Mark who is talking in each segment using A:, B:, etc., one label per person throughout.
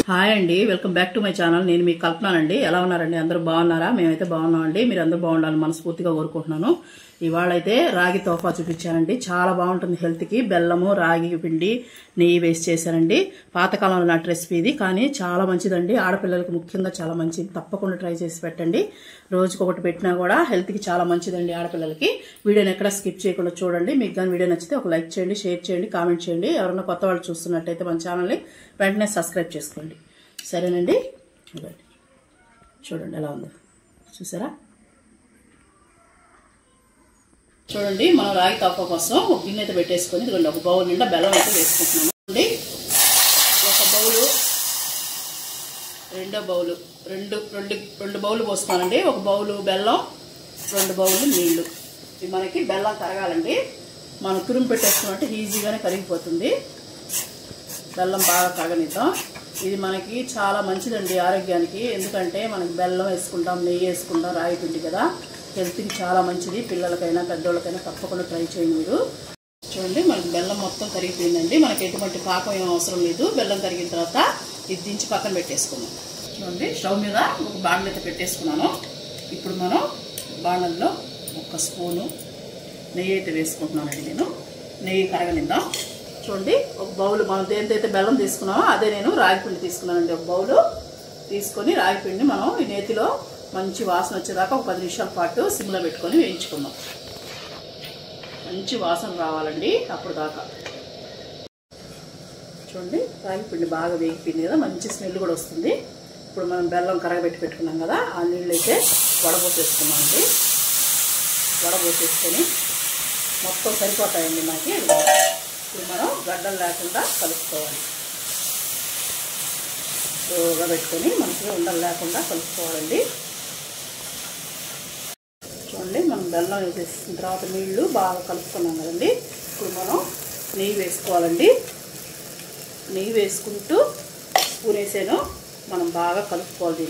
A: Hi అండి, welcome back to my channel. నేను మీకు కల్పనానండి. ఎలా ఉన్నారండి? అందరూ బాగున్నారా? మేమైతే బాగున్నామండి. మీరు అందరూ బాగుండాలని మనస్ఫూర్తిగా కోరుకుంటున్నాను. ఇవాళ అయితే రాగి తోఫా చూపించానండి. చాలా బాగుంటుంది హెల్త్ కి. బెల్లము, రాగి పిండి, నెయ్యి వేసి చేశానండి. పాతకాలంలో నాటి రెసిపీ ఇది, కానీ చాలా మంచిదండి. ఆడపిల్లలకి ముఖ్యంగా చాలా మంచిది. తప్పకుండా ట్రై చేసి పెట్టండి. రోజుకొకటి పెట్టినా కూడా హెల్త్ కి చాలా మంచిదండి ఆడపిల్లలకి. వీడియోని ఎక్కడ స్కిప్ చేయకుండా చూడండి. మీకు కానీ వీడియో నచ్చితే ఒక లైక్ చేయండి, షేర్ చేయండి, కామెంట్ చేయండి. ఎవరైనా కొత్త వాళ్ళు చూస్తున్నట్టయితే మన ఛానల్ని వెంటనే సబ్స్క్రైబ్ చేసుకోండి. సరేనండి, చూడండి ఎలా ఉందో. చూసారా? చూడండి, మనం రాగి తోఫా కోసం ఒక గిన్నె అయితే పెట్టేసుకొని ఇదిగోండి, ఒక బౌల్ నిండా బెల్లం అయితే వేసుకుంటున్నాము అండి. ఒక బౌలు, రెండో బౌలు, రెండు బౌలు పోస్తున్నానండి. ఒక బౌలు బెల్లం, 2 బౌలు నీళ్లు. ఇవి మనకి బెల్లం కరగాలండి. మనం తురుము పెట్టేసుకున్నట్టు ఈజీగానే కరిగిపోతుంది. బెల్లం బాగా కరగనిద్దాం. ఇది మనకి చాలా మంచిదండి ఆరోగ్యానికి. ఎందుకంటే మనకి బెల్లం వేసుకుంటాం, నెయ్యి వేసుకుంటాం, రాగి పిండి కదా, హెల్త్కి చాలా మంచిది. పిల్లలకైనా పెద్దోళ్ళకైనా తప్పకుండా ట్రై చేయండి మీరు. చూడండి, మనకి బెల్లం మొత్తం కరిగిపోయిందండి. మనకి ఎటువంటి పాకం ఏం అవసరం లేదు. బెల్లం కరిగిన తర్వాత ఇది దించి పక్కన పెట్టేసుకున్నాం. చూడండి, స్టవ్ మీద ఒక బాండలు అయితే పెట్టేసుకున్నాను. ఇప్పుడు మనం బాండల్లో 1 స్పూను నెయ్యి అయితే వేసుకుంటున్నానండి. నేను నెయ్యి కరగనిద్దాం. చూడండి, ఒక బౌలు మనం దేనితో బెల్లం తీసుకున్నామో అదే నేను రాగి పిండి తీసుకున్నానండి. ఒక బౌలు తీసుకొని రాగి పిండిని మనం ఈ నేతిలో మంచి వాసన వచ్చేదాకా ఒక 10 నిమిషాల పాటు సిమ్లో పెట్టుకొని వేయించుకుందాం. మంచి వాసన రావాలండి అప్పుడు దాకా. చూడండి, రాగి పిండి బాగా వేగిపోయింది కదా, మంచి స్మెల్ కూడా వస్తుంది. ఇప్పుడు మనం బెల్లం కరగబెట్టి పెట్టుకున్నాం కదా, ఆ నీళ్ళు అయితే వడబోసేసుకున్నామండి. వడబోసేసుకొని మొత్తం సరిపోతాయండి మనకి. ఇప్పుడు మనం గడ్డలు లేకుండా కలుపుకోవాలి. స్లోగా పెట్టుకొని మనకి ఉండలు లేకుండా కలుపుకోవాలండి. చూడండి, మనం బెల్లం వేసేసిన తర్వాత నీళ్లు బాగా కలుపుకున్నాం కదండి. ఇప్పుడు మనం నెయ్యి వేసుకోవాలండి. నెయ్యి వేసుకుంటూ స్పూన్ వేసాను, మనం బాగా కలుపుకోవాలి.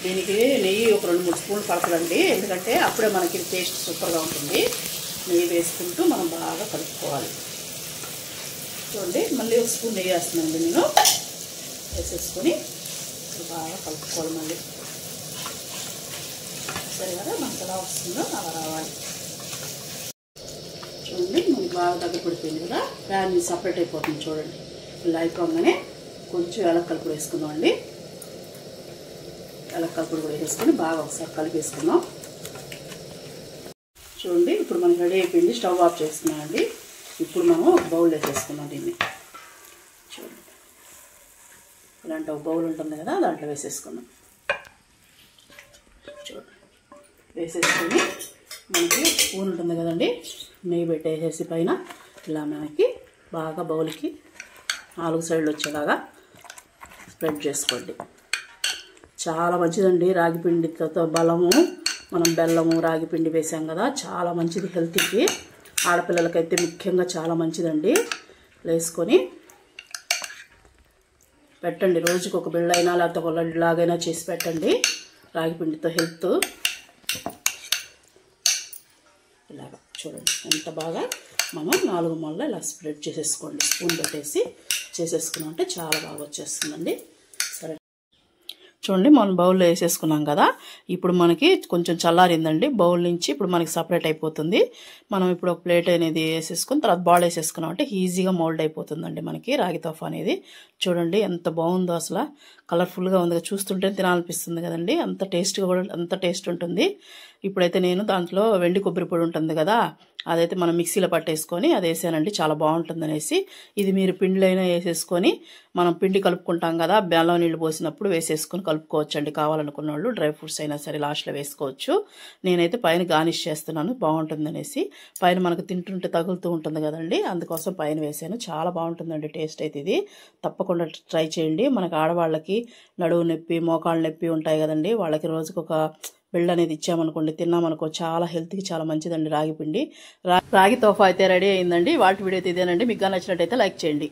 A: దీనికి నెయ్యి ఒక 2-3 స్పూన్లు పడుతుందండి. ఎందుకంటే అప్పుడే మనకి టేస్ట్ సూపర్గా ఉంటుంది. నెయ్యి వేసుకుంటూ మనం బాగా కలుపుకోవాలి. చూడండి, మళ్ళీ 1 స్పూన్ నెయ్యి వేస్తున్నానండి నేను. వేసేసుకొని బాగా కలుపుకోవాలి. మళ్ళీ సరే కదా, మనకు ఎలా వస్తుందో అలా రావాలి. చూడండి, మనకి బాగా దగ్గర పడిపోయింది కదా, ప్యాన్ సపరేట్ అయిపోతుంది. చూడండి, ఇలా అయిపోగానే కొంచెం యాలక్కల పొడి వేసుకుందాం అండి. యాలక్కల పొడి కూడా వేసుకొని బాగా ఒకసారి కలిపేసుకుందాం. చూడండి, ఇప్పుడు మనకి రెడీ అయిపోయింది. స్టవ్ ఆఫ్ చేసుకున్నామండి. ఇప్పుడు మనం ఒక బౌల్ వేసేసుకున్నాం దీన్ని. చూడండి, ఇలాంటి ఒక బౌల్ ఉంటుంది కదా, దాంట్లో వేసేసుకున్నాం. చూడండి, వేసేసుకొని మనకి స్పూన్ ఉంటుంది కదండి, నెయ్యి పెట్టేసేసి పైన ఇలా మనకి బాగా బౌల్కి 4 సైడ్లు వచ్చేలాగా స్ప్రెడ్ చేసుకోండి. చాలా మంచిదండి రాగి పిండితో బలము. మనం బెల్లము, రాగి పిండి వేసాం కదా, చాలా మంచిది హెల్త్కి. ఆడపిల్లలకైతే ముఖ్యంగా చాలా మంచిదండి. వేసుకొని పెట్టండి. రోజుకి ఒక బిళ్ళ అయినా లేకపోతే ఒక లడ్డులాగైనా చేసి పెట్టండి. రాగి పిండితో హెల్త్ ఇలాగా. చూడండి ఎంత బాగా మనం 4 మూలలు ఇలా స్ప్రెడ్ చేసేసుకోండి. స్పూన్ పెట్టేసి చేసేసుకున్నామంటే చాలా బాగా వచ్చేస్తుందండి. సరే, చూడండి, మనం బౌల్లో వేసేసుకున్నాం కదా. ఇప్పుడు మనకి కొంచెం చల్లారిందండి బౌల్ నుంచి. ఇప్పుడు మనకి సపరేట్ అయిపోతుంది. మనం ఇప్పుడు ఒక ప్లేట్ అనేది వేసేసుకుని తర్వాత బాల్ వేసేసుకున్నాం అంటే ఈజీగా మోల్డ్ అయిపోతుందండి మనకి రాగి తోఫా అనేది. చూడండి ఎంత బాగుందో, అసలు కలర్ఫుల్గా ఉంది. చూస్తుంటే తినాలనిపిస్తుంది కదండి. అంత టేస్ట్గా కూడా అంత టేస్ట్ ఉంటుంది. ఇప్పుడైతే నేను దాంట్లో వెండి కొబ్బరి పొడి ఉంటుంది కదా, అదైతే మనం మిక్సీలో పట్టేసుకొని అది వేసానండి. చాలా బాగుంటుంది అనేసి. ఇది మీరు పిండిలైనా వేసేసుకొని, మనం పిండి కలుపుకుంటాం కదా, బెల్లం నీళ్ళు పోసినప్పుడు వేసేసుకొని కలుపుకోవచ్చు అండి. కావాలనుకున్న వాళ్ళు డ్రై ఫ్రూట్స్ అయినా సరే లాస్ట్లో వేసుకోవచ్చు. నేనైతే పైన గార్నిష్ చేస్తున్నాను బాగుంటుంది అనేసి. పైన మనకు తింటుంటే తగులుతూ ఉంటుంది కదండి, అందుకోసం పైన వేసాను. చాలా బాగుంటుందండి టేస్ట్ అయితే. ఇది తప్పకుండా ట్రై చేయండి. మనకు ఆడవాళ్ళకి నడువు నొప్పి, మోకాళ్ళ నొప్పి ఉంటాయి కదండి, వాళ్ళకి రోజుకు ఒక బిళ్ళ అనేది ఇచ్చామనుకోండి, తిన్నామనుకో, చాలా హెల్త్కి చాలా మంచిదండి రాగి పిండి. రాగి తోఫా అయితే రెడీ అయిందండి. వాటి వీడియో అయితే ఇదేనండి. మీకు నచ్చినట్టయితే లైక్ చేయండి.